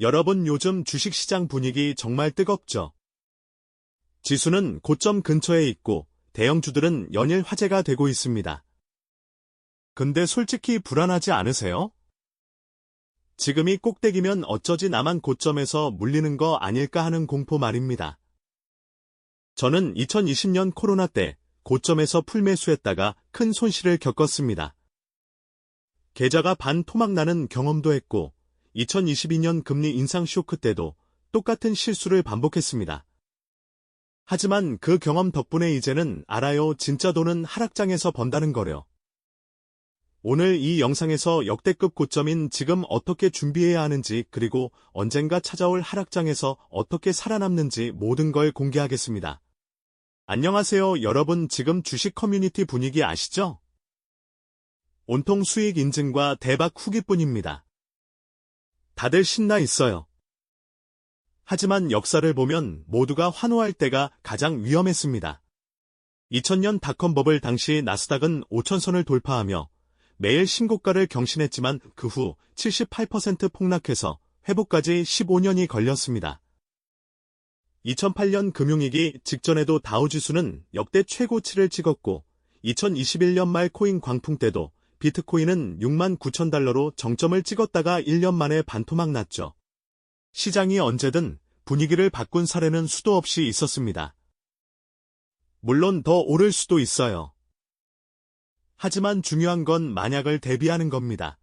여러분 요즘 주식시장 분위기 정말 뜨겁죠? 지수는 고점 근처에 있고 대형주들은 연일 화제가 되고 있습니다. 근데 솔직히 불안하지 않으세요? 지금이 꼭대기면 어쩌지 나만 고점에서 물리는 거 아닐까 하는 공포 말입니다. 저는 2020년 코로나 때 고점에서 풀매수했다가 큰 손실을 겪었습니다. 계좌가 반토막 나는 경험도 했고 2022년 금리 인상 쇼크 때도 똑같은 실수를 반복했습니다. 하지만 그 경험 덕분에 이제는 알아요. 진짜 돈은 하락장에서 번다는 거려. 오늘 이 영상에서 역대급 고점인 지금 어떻게 준비해야 하는지 그리고 언젠가 찾아올 하락장에서 어떻게 살아남는지 모든 걸 공개하겠습니다. 안녕하세요 여러분, 지금 주식 커뮤니티 분위기 아시죠? 온통 수익 인증과 대박 후기뿐입니다. 다들 신나 있어요. 하지만 역사를 보면 모두가 환호할 때가 가장 위험했습니다. 2000년 닷컴 버블 당시 나스닥은 5,000선을 돌파하며 매일 신고가를 경신했지만 그 후 78% 폭락해서 회복까지 15년이 걸렸습니다. 2008년 금융위기 직전에도 다우지수는 역대 최고치를 찍었고 2021년 말 코인 광풍 때도 비트코인은 69,000달러로 정점을 찍었다가 1년 만에 반토막 났죠. 시장이 언제든 분위기를 바꾼 사례는 수도 없이 있었습니다. 물론 더 오를 수도 있어요. 하지만 중요한 건 만약을 대비하는 겁니다.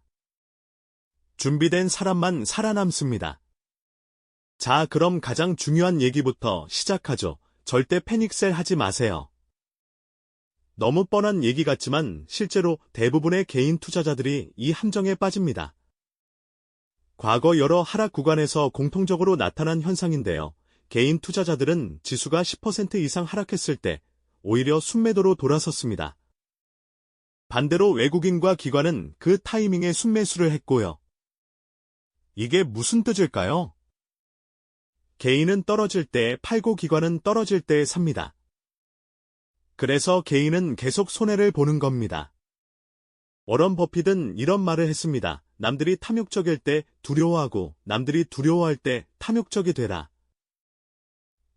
준비된 사람만 살아남습니다. 자, 그럼 가장 중요한 얘기부터 시작하죠. 절대 패닉셀 하지 마세요. 너무 뻔한 얘기 같지만 실제로 대부분의 개인 투자자들이 이 함정에 빠집니다. 과거 여러 하락 구간에서 공통적으로 나타난 현상인데요. 개인 투자자들은 지수가 10% 이상 하락했을 때 오히려 순매도로 돌아섰습니다. 반대로 외국인과 기관은 그 타이밍에 순매수를 했고요. 이게 무슨 뜻일까요? 개인은 떨어질 때 팔고 기관은 떨어질 때 삽니다. 그래서 개인은 계속 손해를 보는 겁니다. 워런 버핏은 이런 말을 했습니다. 남들이 탐욕적일 때 두려워하고 남들이 두려워할 때 탐욕적이 되라.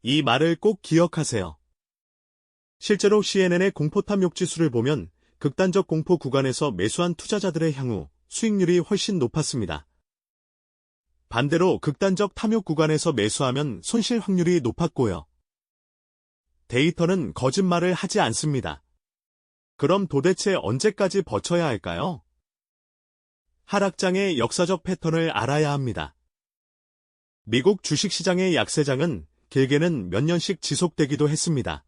이 말을 꼭 기억하세요. 실제로 CNN의 공포탐욕 지수를 보면 극단적 공포 구간에서 매수한 투자자들의 향후 수익률이 훨씬 높았습니다. 반대로 극단적 탐욕 구간에서 매수하면 손실 확률이 높았고요. 데이터는 거짓말을 하지 않습니다. 그럼 도대체 언제까지 버텨야 할까요? 하락장의 역사적 패턴을 알아야 합니다. 미국 주식시장의 약세장은 길게는 몇 년씩 지속되기도 했습니다.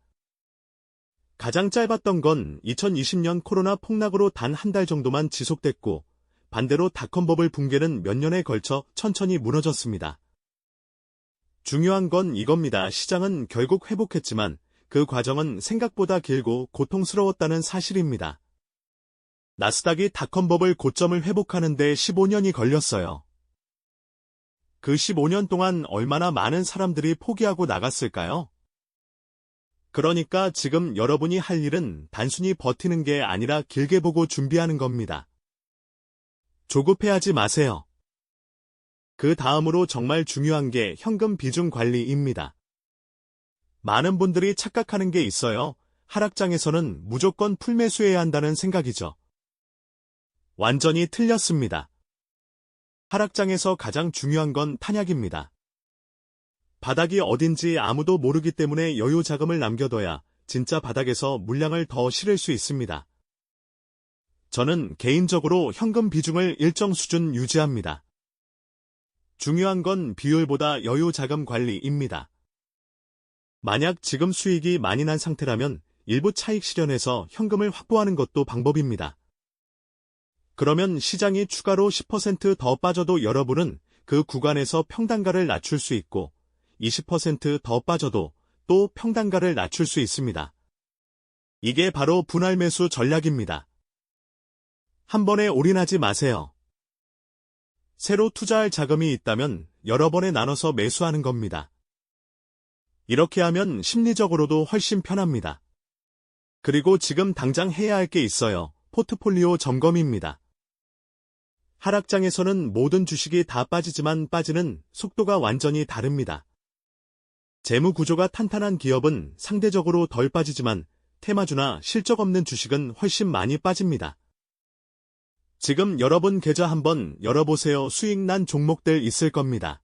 가장 짧았던 건 2020년 코로나 폭락으로 단 한 달 정도만 지속됐고, 반대로 닷컴버블 붕괴는 몇 년에 걸쳐 천천히 무너졌습니다. 중요한 건 이겁니다. 시장은 결국 회복했지만 그 과정은 생각보다 길고 고통스러웠다는 사실입니다. 나스닥이 닷컴버블 고점을 회복하는 데 15년이 걸렸어요. 그 15년 동안 얼마나 많은 사람들이 포기하고 나갔을까요? 그러니까 지금 여러분이 할 일은 단순히 버티는 게 아니라 길게 보고 준비하는 겁니다. 조급해하지 마세요. 그 다음으로 정말 중요한 게 현금 비중 관리입니다. 많은 분들이 착각하는 게 있어요. 하락장에서는 무조건 풀매수해야 한다는 생각이죠. 완전히 틀렸습니다. 하락장에서 가장 중요한 건 탄약입니다. 바닥이 어딘지 아무도 모르기 때문에 여유 자금을 남겨둬야 진짜 바닥에서 물량을 더 실을 수 있습니다. 저는 개인적으로 현금 비중을 일정 수준 유지합니다. 중요한 건 비율보다 여유 자금 관리입니다. 만약 지금 수익이 많이 난 상태라면 일부 차익 실현해서 현금을 확보하는 것도 방법입니다. 그러면 시장이 추가로 10% 더 빠져도 여러분은 그 구간에서 평단가를 낮출 수 있고 20% 더 빠져도 또 평단가를 낮출 수 있습니다. 이게 바로 분할 매수 전략입니다. 한 번에 올인하지 마세요. 새로 투자할 자금이 있다면 여러 번에 나눠서 매수하는 겁니다. 이렇게 하면 심리적으로도 훨씬 편합니다. 그리고 지금 당장 해야 할 게 있어요. 포트폴리오 점검입니다. 하락장에서는 모든 주식이 다 빠지지만 빠지는 속도가 완전히 다릅니다. 재무 구조가 탄탄한 기업은 상대적으로 덜 빠지지만 테마주나 실적 없는 주식은 훨씬 많이 빠집니다. 지금 여러분 계좌 한번 열어보세요. 수익 난 종목들 있을 겁니다.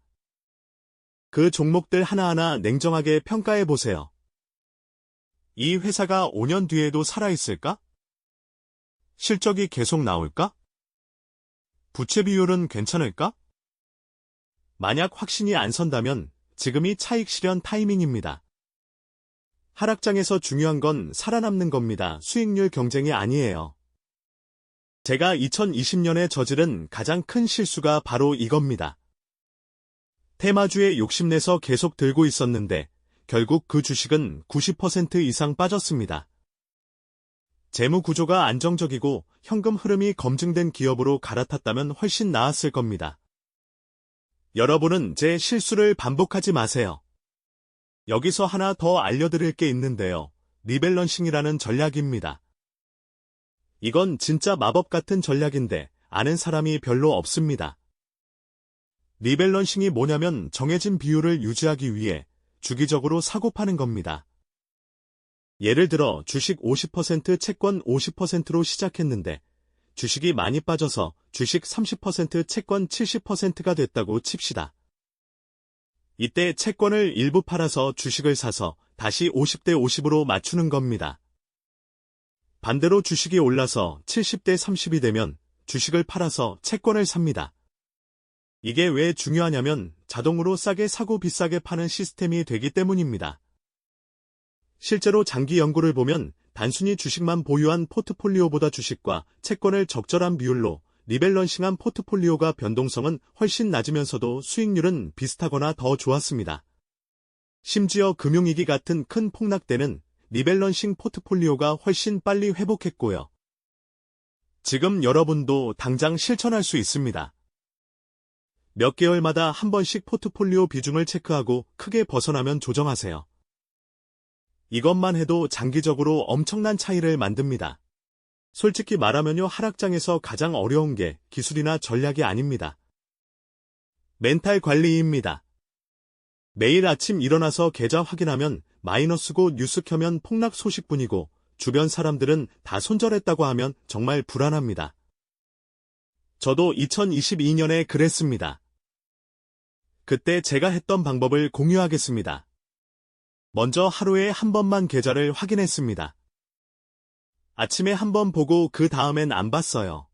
그 종목들 하나하나 냉정하게 평가해보세요. 이 회사가 5년 뒤에도 살아있을까? 실적이 계속 나올까? 부채 비율은 괜찮을까? 만약 확신이 안 선다면 지금이 차익 실현 타이밍입니다. 하락장에서 중요한 건 살아남는 겁니다. 수익률 경쟁이 아니에요. 제가 2020년에 저지른 가장 큰 실수가 바로 이겁니다. 테마주에 욕심내서 계속 들고 있었는데 결국 그 주식은 90% 이상 빠졌습니다. 재무 구조가 안정적이고 현금 흐름이 검증된 기업으로 갈아탔다면 훨씬 나았을 겁니다. 여러분은 제 실수를 반복하지 마세요. 여기서 하나 더 알려드릴 게 있는데요. 리밸런싱이라는 전략입니다. 이건 진짜 마법 같은 전략인데 아는 사람이 별로 없습니다. 리밸런싱이 뭐냐면 정해진 비율을 유지하기 위해 주기적으로 사고 파는 겁니다. 예를 들어 주식 50% 채권 50%로 시작했는데 주식이 많이 빠져서 주식 30% 채권 70%가 됐다고 칩시다. 이때 채권을 일부 팔아서 주식을 사서 다시 50대 50으로 맞추는 겁니다. 반대로 주식이 올라서 70대 30이 되면 주식을 팔아서 채권을 삽니다. 이게 왜 중요하냐면 자동으로 싸게 사고 비싸게 파는 시스템이 되기 때문입니다. 실제로 장기 연구를 보면 단순히 주식만 보유한 포트폴리오보다 주식과 채권을 적절한 비율로 리밸런싱한 포트폴리오가 변동성은 훨씬 낮으면서도 수익률은 비슷하거나 더 좋았습니다. 심지어 금융위기 같은 큰 폭락 때는 리밸런싱 포트폴리오가 훨씬 빨리 회복했고요. 지금 여러분도 당장 실천할 수 있습니다. 몇 개월마다 한 번씩 포트폴리오 비중을 체크하고 크게 벗어나면 조정하세요. 이것만 해도 장기적으로 엄청난 차이를 만듭니다. 솔직히 말하면요, 하락장에서 가장 어려운 게 기술이나 전략이 아닙니다. 멘탈 관리입니다. 매일 아침 일어나서 계좌 확인하면 마이너스고 뉴스 켜면 폭락 소식뿐이고 주변 사람들은 다 손절했다고 하면 정말 불안합니다. 저도 2022년에 그랬습니다. 그때 제가 했던 방법을 공유하겠습니다. 먼저 하루에 한 번만 계좌를 확인했습니다. 아침에 한 번 보고 그 다음엔 안 봤어요.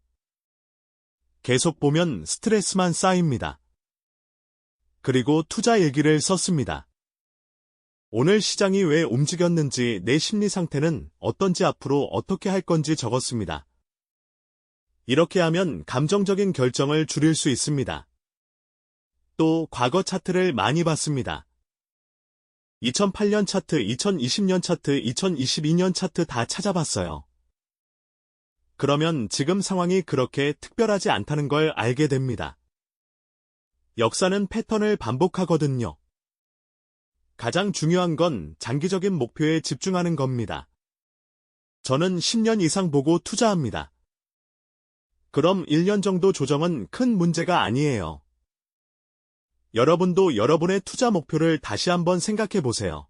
계속 보면 스트레스만 쌓입니다. 그리고 투자 일기를 썼습니다. 오늘 시장이 왜 움직였는지, 내 심리 상태는 어떤지, 앞으로 어떻게 할 건지 적었습니다. 이렇게 하면 감정적인 결정을 줄일 수 있습니다. 또 과거 차트를 많이 봤습니다. 2008년 차트, 2020년 차트, 2022년 차트 다 찾아봤어요. 그러면 지금 상황이 그렇게 특별하지 않다는 걸 알게 됩니다. 역사는 패턴을 반복하거든요. 가장 중요한 건 장기적인 목표에 집중하는 겁니다. 저는 10년 이상 보고 투자합니다. 그럼 1년 정도 조정은 큰 문제가 아니에요. 여러분도 여러분의 투자 목표를 다시 한번 생각해 보세요.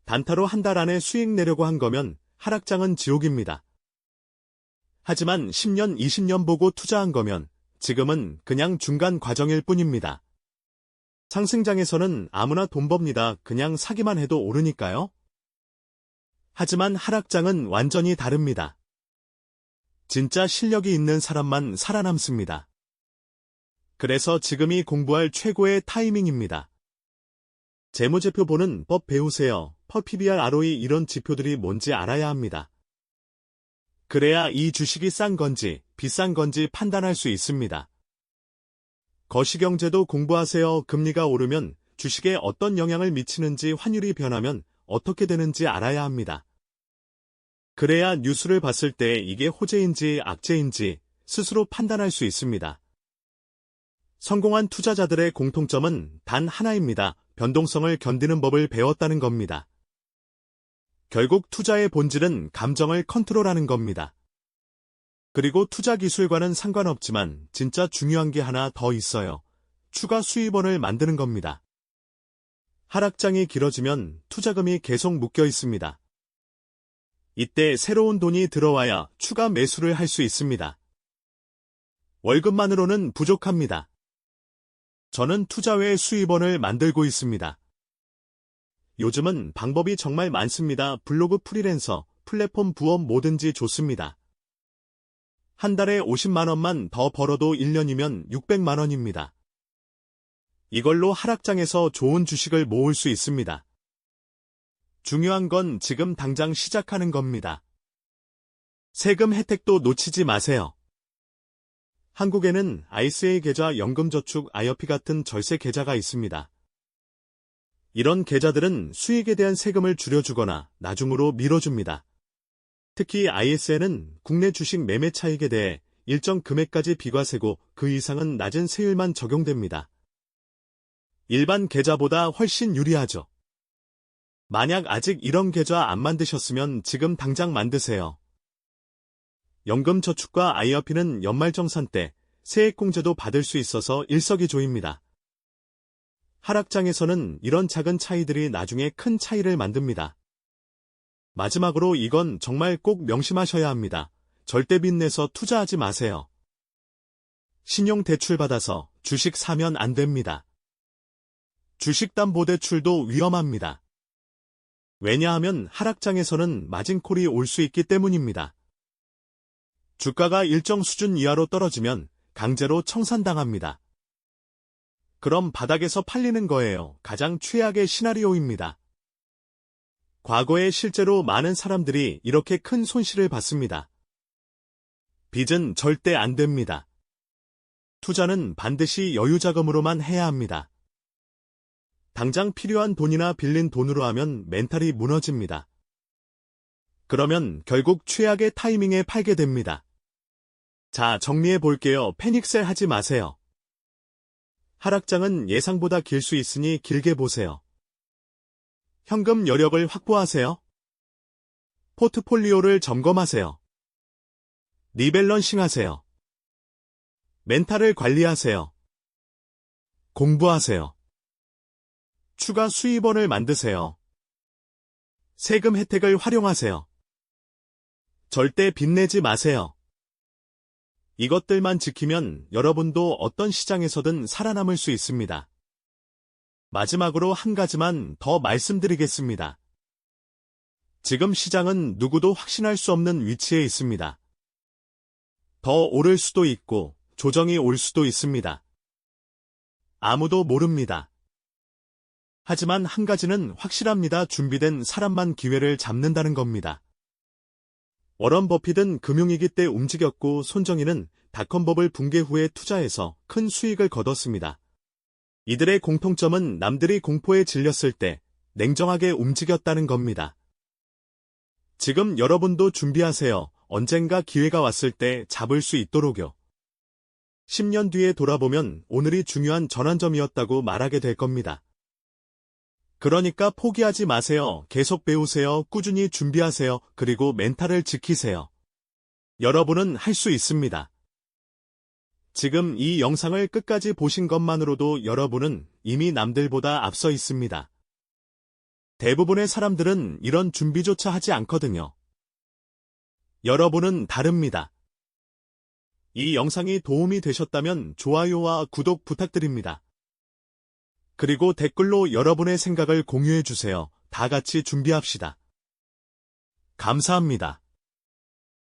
단타로 한 달 안에 수익 내려고 한 거면 하락장은 지옥입니다. 하지만 10년, 20년 보고 투자한 거면 지금은 그냥 중간 과정일 뿐입니다. 상승장에서는 아무나 돈 법니다. 그냥 사기만 해도 오르니까요. 하지만 하락장은 완전히 다릅니다. 진짜 실력이 있는 사람만 살아남습니다. 그래서 지금이 공부할 최고의 타이밍입니다. 재무제표 보는 법 배우세요. PBR, ROE 이런 지표들이 뭔지 알아야 합니다. 그래야 이 주식이 싼 건지 비싼 건지 판단할 수 있습니다. 거시경제도 공부하세요. 금리가 오르면 주식에 어떤 영향을 미치는지, 환율이 변하면 어떻게 되는지 알아야 합니다. 그래야 뉴스를 봤을 때 이게 호재인지 악재인지 스스로 판단할 수 있습니다. 성공한 투자자들의 공통점은 단 하나입니다. 변동성을 견디는 법을 배웠다는 겁니다. 결국 투자의 본질은 감정을 컨트롤하는 겁니다. 그리고 투자 기술과는 상관없지만 진짜 중요한 게 하나 더 있어요. 추가 수입원을 만드는 겁니다. 하락장이 길어지면 투자금이 계속 묶여 있습니다. 이때 새로운 돈이 들어와야 추가 매수를 할 수 있습니다. 월급만으로는 부족합니다. 저는 투자 외 수입원을 만들고 있습니다. 요즘은 방법이 정말 많습니다. 블로그 프리랜서, 플랫폼 부업 뭐든지 좋습니다. 한 달에 50만 원만 더 벌어도 1년이면 600만 원입니다. 이걸로 하락장에서 좋은 주식을 모을 수 있습니다. 중요한 건 지금 당장 시작하는 겁니다. 세금 혜택도 놓치지 마세요. 한국에는 ICA 계좌, 연금저축, IRP 같은 절세 계좌가 있습니다. 이런 계좌들은 수익에 대한 세금을 줄여주거나 나중으로 미뤄줍니다. 특히 ISA는 국내 주식 매매 차익에 대해 일정 금액까지 비과세고 그 이상은 낮은 세율만 적용됩니다. 일반 계좌보다 훨씬 유리하죠. 만약 아직 이런 계좌 안 만드셨으면 지금 당장 만드세요. 연금저축과 IRP는 연말정산 때 세액공제도 받을 수 있어서 일석이조입니다. 하락장에서는 이런 작은 차이들이 나중에 큰 차이를 만듭니다. 마지막으로 이건 정말 꼭 명심하셔야 합니다. 절대 빚내서 투자하지 마세요. 신용대출 받아서 주식 사면 안 됩니다. 주식담보대출도 위험합니다. 왜냐하면 하락장에서는 마진콜이 올 수 있기 때문입니다. 주가가 일정 수준 이하로 떨어지면 강제로 청산당합니다. 그럼 바닥에서 팔리는 거예요. 가장 최악의 시나리오입니다. 과거에 실제로 많은 사람들이 이렇게 큰 손실을 봤습니다. 빚은 절대 안 됩니다. 투자는 반드시 여유자금으로만 해야 합니다. 당장 필요한 돈이나 빌린 돈으로 하면 멘탈이 무너집니다. 그러면 결국 최악의 타이밍에 팔게 됩니다. 자, 정리해 볼게요. 패닉셀 하지 마세요. 하락장은 예상보다 길 수 있으니 길게 보세요. 현금 여력을 확보하세요. 포트폴리오를 점검하세요. 리밸런싱 하세요. 멘탈을 관리하세요. 공부하세요. 추가 수입원을 만드세요. 세금 혜택을 활용하세요. 절대 빚내지 마세요. 이것들만 지키면 여러분도 어떤 시장에서든 살아남을 수 있습니다. 마지막으로 한 가지만 더 말씀드리겠습니다. 지금 시장은 누구도 확신할 수 없는 위치에 있습니다. 더 오를 수도 있고 조정이 올 수도 있습니다. 아무도 모릅니다. 하지만 한 가지는 확실합니다. 준비된 사람만 기회를 잡는다는 겁니다. 워런 버핏은 금융위기 때 움직였고 손정희는 닷컴버블 붕괴 후에 투자해서 큰 수익을 거뒀습니다. 이들의 공통점은 남들이 공포에 질렸을 때 냉정하게 움직였다는 겁니다. 지금 여러분도 준비하세요. 언젠가 기회가 왔을 때 잡을 수 있도록요. 10년 뒤에 돌아보면 오늘이 중요한 전환점이었다고 말하게 될 겁니다. 그러니까 포기하지 마세요. 계속 배우세요. 꾸준히 준비하세요. 그리고 멘탈을 지키세요. 여러분은 할 수 있습니다. 지금 이 영상을 끝까지 보신 것만으로도 여러분은 이미 남들보다 앞서 있습니다. 대부분의 사람들은 이런 준비조차 하지 않거든요. 여러분은 다릅니다. 이 영상이 도움이 되셨다면 좋아요와 구독 부탁드립니다. 그리고 댓글로 여러분의 생각을 공유해 주세요. 다 같이 준비합시다. 감사합니다.